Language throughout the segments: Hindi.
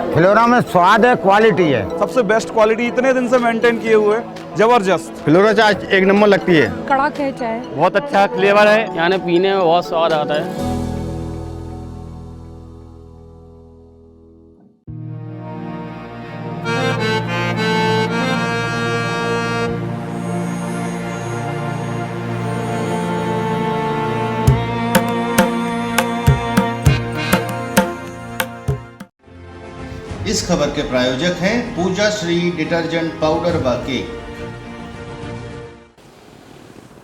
फिलोरा में स्वाद है, क्वालिटी है। सबसे बेस्ट क्वालिटी इतने दिन से मेंटेन किए हुए, जबरदस्त। फिलोरा चाय एक नंबर लगती है। कड़क है चाय, बहुत अच्छा फ्लेवर है, यानी पीने में बहुत स्वाद आता है। इस खबर के प्रायोजक हैं पूजा श्री डिटर्जेंट पाउडर व केक।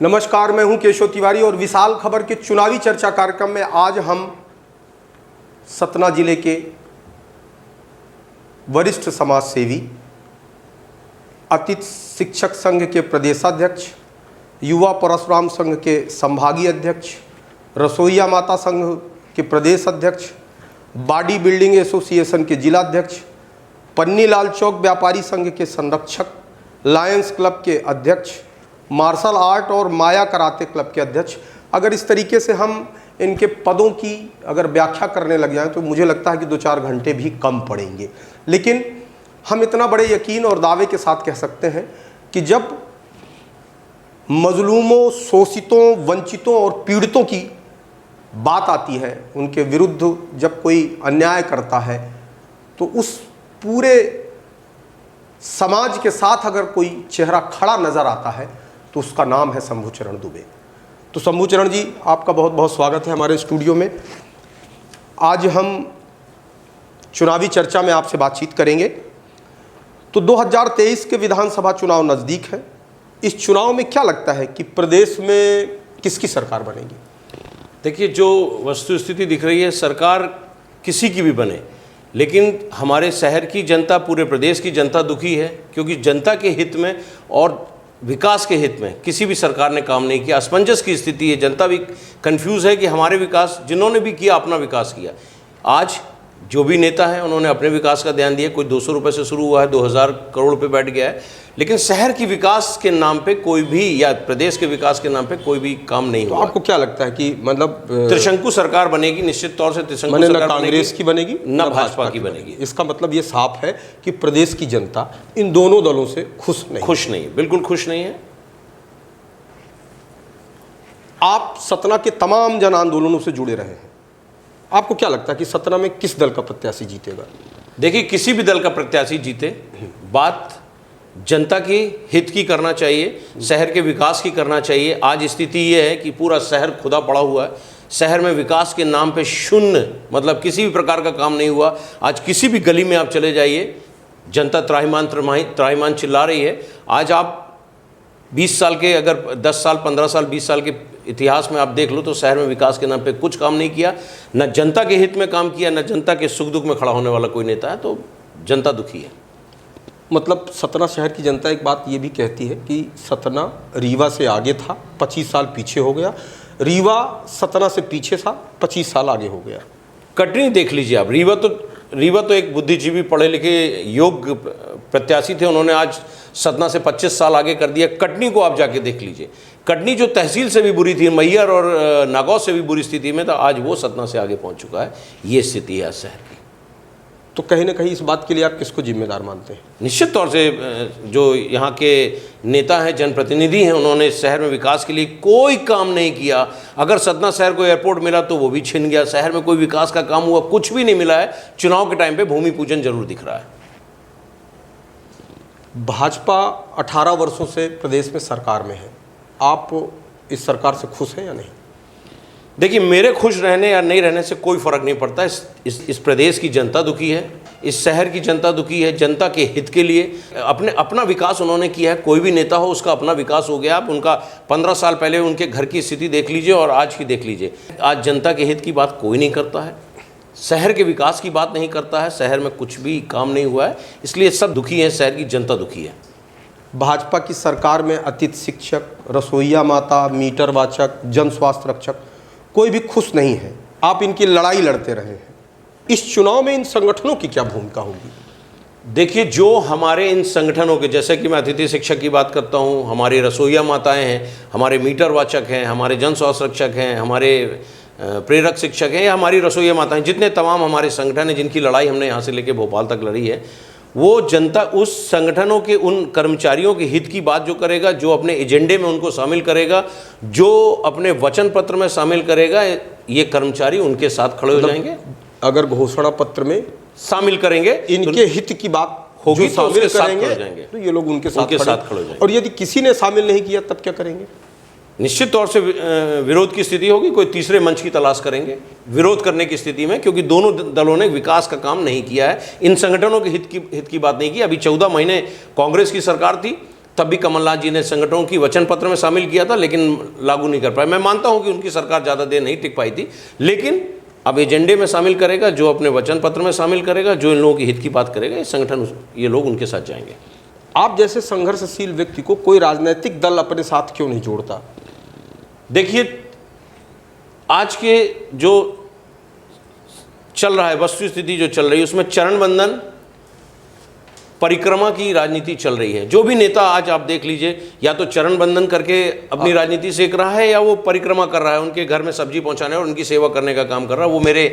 नमस्कार, मैं हूं केशव तिवारी और विशाल खबर के चुनावी चर्चा कार्यक्रम में आज हम सतना जिले के वरिष्ठ समाज सेवी, अतिथि शिक्षक संघ के प्रदेशाध्यक्ष, युवा परशुराम संघ के संभागीय अध्यक्ष, रसोईया माता संघ के प्रदेश अध्यक्ष, बॉडी बिल्डिंग एसोसिएशन के जिलाध्यक्ष, पन्नी लाल चौक व्यापारी संघ के संरक्षक, लायंस क्लब के अध्यक्ष, मार्शल आर्ट और माया कराटे क्लब के अध्यक्ष। अगर इस तरीके से हम इनके पदों की अगर व्याख्या करने लग जाएं तो मुझे लगता है कि 2-4 घंटे भी कम पड़ेंगे। लेकिन हम इतना बड़े यकीन और दावे के साथ कह सकते हैं कि जब मजलूमों, शोषितों, वंचितों और पीड़ितों की बात आती है, उनके विरुद्ध जब कोई अन्याय करता है, तो उस पूरे समाज के साथ अगर कोई चेहरा खड़ा नज़र आता है तो उसका नाम है शंभुचरण दुबे। तो शंभुचरण जी, आपका बहुत बहुत स्वागत है हमारे स्टूडियो में। आज हम चुनावी चर्चा में आपसे बातचीत करेंगे। तो 2023 के विधानसभा चुनाव नज़दीक है। इस चुनाव में क्या लगता है कि प्रदेश में किसकी सरकार बनेगी? देखिए, जो वस्तु स्थिति दिख रही है, सरकार किसी की भी बने, लेकिन हमारे शहर की जनता, पूरे प्रदेश की जनता दुखी है, क्योंकि जनता के हित में और विकास के हित में किसी भी सरकार ने काम नहीं किया। असमंजस की स्थिति है, जनता भी कंफ्यूज है कि हमारे विकास, जिन्होंने भी किया अपना विकास किया। आज जो भी नेता हैं उन्होंने अपने विकास का ध्यान दिया। कोई 200 रुपये से शुरू हुआ है, 2000 करोड़ पे बैठ गया है, लेकिन शहर की विकास के नाम पे कोई भी, या प्रदेश के विकास के नाम पे कोई भी काम नहीं हुआ। तो आपको क्या लगता है कि मतलब त्रिशंकु सरकार बनेगी? निश्चित तौर से त्रिशंकु न सरकार कांग्रेस की बनेगी न भाजपा की बनेगी। इसका मतलब ये साफ है कि प्रदेश की जनता इन दोनों दलों से खुश नहीं, बिल्कुल खुश नहीं है। आप सतना के तमाम जन आंदोलनों से जुड़े रहे हैं, आपको क्या लगता है कि सतना में किस दल का प्रत्याशी जीतेगा? देखिए, किसी भी दल का प्रत्याशी जीते, बात जनता की हित की करना चाहिए, शहर के विकास की करना चाहिए। आज स्थिति ये है कि पूरा शहर खुदा पड़ा हुआ है। शहर में विकास के नाम पे शून्य, मतलब किसी भी प्रकार का काम नहीं हुआ। आज किसी भी गली में आप चले जाइए, जनता त्राहिमाम चिल्ला रही है। आज आप 20 साल के, अगर 10 साल, 15 साल, 20 साल के इतिहास में आप देख लो तो शहर में विकास के नाम पे कुछ काम नहीं किया, न जनता के हित में काम किया, न जनता के सुख दुख में खड़ा होने वाला कोई नेता है। तो जनता दुखी है। मतलब सतना शहर की जनता एक बात ये भी कहती है कि सतना रीवा से आगे था, 25 साल पीछे हो गया। रीवा सतना से पीछे था, 25 साल आगे हो गया। कटनी देख लीजिए आप। रीवा तो एक बुद्धिजीवी, पढ़े लिखे, योग्य प्रत्याशी थे, उन्होंने आज सतना से 25 साल आगे कर दिया। कटनी को आप जाके देख लीजिए। कटनी जो तहसील से भी बुरी थी, मैहर और नागौर से भी बुरी स्थिति में, तो आज वो सतना से आगे पहुंच चुका है। ये स्थिति है शहर की। तो कहीं ना कहीं इस बात के लिए आप किसको जिम्मेदार मानते हैं? निश्चित तौर से जो यहाँ के नेता हैं, जनप्रतिनिधि हैं, उन्होंने शहर में विकास के लिए कोई काम नहीं किया। अगर सतना शहर को एयरपोर्ट मिला तो वो भी छिन गया। शहर में कोई विकास का काम हुआ, कुछ भी नहीं मिला है। चुनाव के टाइम पे भूमि पूजन जरूर दिख रहा है। भाजपा 18 वर्षों से प्रदेश में सरकार में है, आप इस सरकार से खुश हैं या नहीं? देखिए, मेरे खुश रहने या नहीं रहने से कोई फ़र्क नहीं पड़ता। इस प्रदेश की जनता दुखी है, इस शहर की जनता दुखी है। जनता के हित के लिए अपना विकास उन्होंने किया है। कोई भी नेता हो, उसका अपना विकास हो गया। आप उनका 15 साल पहले उनके घर की स्थिति देख लीजिए और आज की देख लीजिए। आज जनता के हित की बात कोई नहीं करता है, शहर के विकास की बात नहीं करता है। शहर में कुछ भी काम नहीं हुआ है, इसलिए सब दुखी हैं। शहर की जनता दुखी है। भाजपा की सरकार में अतिथि शिक्षक, रसोईया माता, मीटर वाचक, जन स्वास्थ्य रक्षक कोई भी खुश नहीं है। आप इनकी लड़ाई लड़ते रहे हैं। इस चुनाव में इन संगठनों की क्या भूमिका होगी? देखिए, जो हमारे इन संगठनों के, जैसे कि मैं अतिथि शिक्षक की बात करता हूँ, हमारी रसोईया माताएं हैं, हमारे मीटर वाचक हैं, हमारे जन स्वास्थ्य रक्षक हैं, हमारे प्रेरक शिक्षक हैं या हमारी रसोइया माताएं, जितने तमाम हमारे संगठन हैं जिनकी लड़ाई हमने यहाँ से लेके भोपाल तक लड़ी है, वो जनता उस संगठनों के उन कर्मचारियों के हित की बात जो करेगा, जो अपने एजेंडे में उनको शामिल करेगा, जो अपने वचन पत्र में शामिल करेगा, ये कर्मचारी उनके साथ खड़े हो जाएंगे। अगर घोषणा पत्र में शामिल करेंगे, इनके हित की बात होगी जो तो उसके शामिल साथ करेंगे, खड़े हो जाएंगे। तो ये लोग उनके साथ खड़े हो जाएंगे। और यदि किसी ने शामिल नहीं किया तब क्या करेंगे? निश्चित तौर से विरोध की स्थिति होगी, कोई तीसरे मंच की तलाश करेंगे विरोध करने की स्थिति में, क्योंकि दोनों दलों ने विकास का काम नहीं किया है, इन संगठनों के हित की बात नहीं की। अभी 14 महीने कांग्रेस की सरकार थी, तब भी कमलनाथ जी ने संगठनों की वचन पत्र में शामिल किया था, लेकिन लागू नहीं कर पाए। मैं मानता हूं कि उनकी सरकार ज़्यादा देर नहीं टिक पाई थी, लेकिन अब एजेंडे में शामिल करेगा, जो अपने वचन पत्र में शामिल करेगा, जो इन लोगों के हित की बात करेगा, ये संगठन, ये लोग उनके साथ जाएंगे। आप जैसे संघर्षशील व्यक्ति को कोई राजनीतिक दल अपने साथ क्यों नहीं जोड़ता? देखिए, आज के जो चल रहा है, वस्तु स्थिति जो चल रही है, उसमें चरण बंधन परिक्रमा की राजनीति चल रही है। जो भी नेता आज आप देख लीजिए, या तो चरण बंधन करके अपनी राजनीति सेक रहा है, या वो परिक्रमा कर रहा है, उनके घर में सब्जी पहुंचाने और उनकी सेवा करने का काम कर रहा है। वो मेरे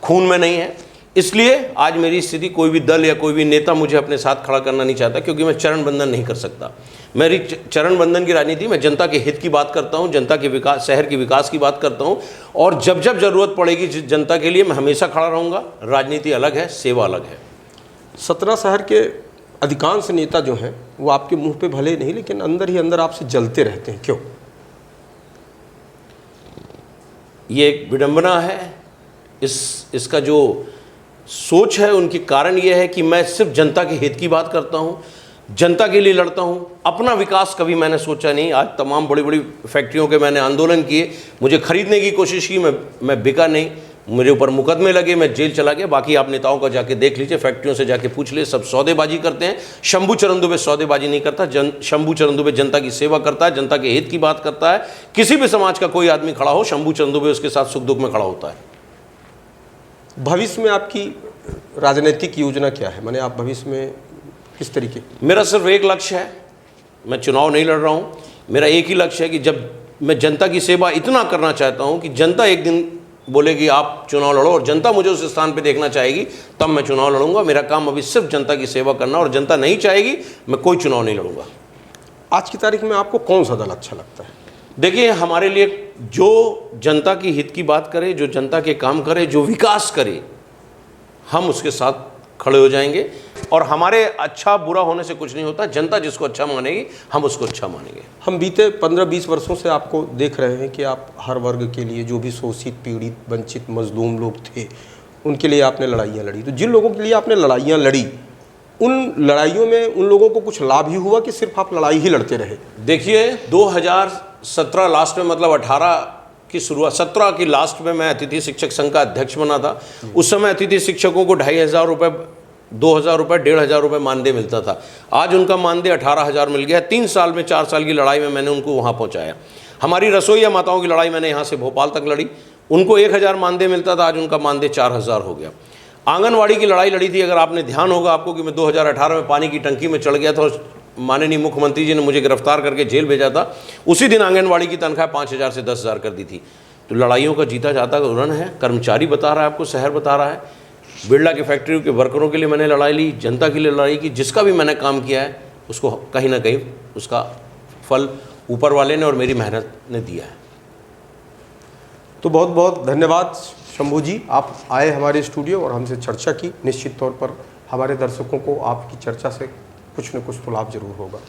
खून में नहीं है, इसलिए आज मेरी स्थिति, कोई भी दल या कोई भी नेता मुझे अपने साथ खड़ा करना नहीं चाहता, क्योंकि मैं चरण बंधन नहीं कर सकता। मेरी चरण बंधन की राजनीति में जनता के हित की बात करता हूं, जनता के विकास, शहर के विकास की बात करता हूं, और जब जब जरूरत पड़ेगी जनता के लिए मैं हमेशा खड़ा रहूंगा। राजनीति अलग है, सेवा अलग है। सतना शहर के अधिकांश नेता जो हैं वो आपके मुंह पे भले नहीं, लेकिन अंदर ही अंदर आपसे जलते रहते हैं, क्यों? ये एक विडंबना है। इसका जो सोच है, उनकी कारण यह है कि मैं सिर्फ जनता के हित की बात करता हूं, जनता के लिए लड़ता हूं, अपना विकास कभी मैंने सोचा नहीं। आज तमाम बड़ी बड़ी फैक्ट्रियों के मैंने आंदोलन किए, मुझे खरीदने की कोशिश की, मैं बिका नहीं, मेरे ऊपर मुकदमे लगे, मैं जेल चला गया। बाकी आप नेताओं का जाके देख लीजिए, फैक्ट्रियों से जाके पूछ लीजिए, सब सौदेबाजी करते हैं। शंभू चरण दुबे सौदेबाजी नहीं करता, शंभू चरण दुबे जनता की सेवा करता है, जनता के हित की बात करता है। किसी भी समाज का कोई आदमी खड़ा हो, शंभू चरण दुबे उसके साथ सुख दुख में खड़ा होता है। भविष्य में आपकी राजनीतिक योजना क्या है? माने आप भविष्य में किस तरीके? मेरा सिर्फ एक लक्ष्य है, मैं चुनाव नहीं लड़ रहा हूँ। मेरा एक ही लक्ष्य है कि जब मैं जनता की सेवा इतना करना चाहता हूँ कि जनता एक दिन बोलेगी आप चुनाव लड़ो, और जनता मुझे उस स्थान पे देखना चाहेगी, तब मैं चुनाव लड़ूंगा। मेरा काम अभी सिर्फ जनता की सेवा करना, और जनता नहीं चाहेगी मैं कोई चुनाव नहीं लड़ूंगा। आज की तारीख में आपको कौन सा दल अच्छा लगता है? देखिए, हमारे लिए जो जनता की हित की बात करे, जो जनता के काम करे, जो विकास करे, हम उसके साथ खड़े हो जाएंगे। और हमारे अच्छा बुरा होने से कुछ नहीं होता, जनता जिसको अच्छा मानेगी हम उसको अच्छा मानेंगे। हम बीते 15-20 वर्षों से आपको देख रहे हैं कि आप हर वर्ग के लिए, जो भी शोषित, पीड़ित, वंचित, मजलूम लोग थे, उनके लिए आपने लड़ाइयाँ लड़ी। तो जिन लोगों के लिए आपने लड़ाइयाँ लड़ी, उन लड़ाइयों में उन लोगों को कुछ लाभ ही हुआ कि सिर्फ आप लड़ाई ही लड़ते रहे? देखिए, 2017 लास्ट में, मतलब 18 की शुरुआत, 17 की लास्ट में मैं अतिथि शिक्षक संघ का अध्यक्ष बना था। उस समय अतिथि शिक्षकों को 2500 रुपये, 2000 रुपये, 1500 रुपये मानदेय मिलता था। आज उनका मानदेय 18,000 मिल गया। 3 साल में, 4 साल की लड़ाई में मैंने उनको वहाँ पहुँचाया। हमारी रसोइया माताओं की लड़ाई मैंने यहाँ से भोपाल तक लड़ी, उनको 1000 मानदेय मिलता था, आज उनका मानदेय 4000 हो गया। आंगनवाड़ी की लड़ाई लड़ी थी, अगर आपने ध्यान होगा आपको, कि मैं 2018 में पानी की टंकी में चढ़ गया था, माननीय मुख्यमंत्री जी ने मुझे गिरफ्तार करके जेल भेजा था। उसी दिन आंगनवाड़ी की तनख्वाह 5000 से 10,000 कर दी थी। तो लड़ाइयों का जीता जाता उड़न है। कर्मचारी बता रहा है आपको, शहर बता रहा है। बिरला की फैक्ट्री के वर्करों के लिए मैंने लड़ाई ली, जनता के लिए लड़ाई की। जिसका भी मैंने काम किया है उसको कहीं ना कहीं उसका फल ऊपर वाले ने और मेरी मेहनत ने दिया है। तो बहुत बहुत धन्यवाद शंभू जी, आप आए हमारे स्टूडियो और हमसे चर्चा की। निश्चित तौर पर हमारे दर्शकों को आपकी चर्चा से कुछ न कुछ तो लाभ जरूर होगा।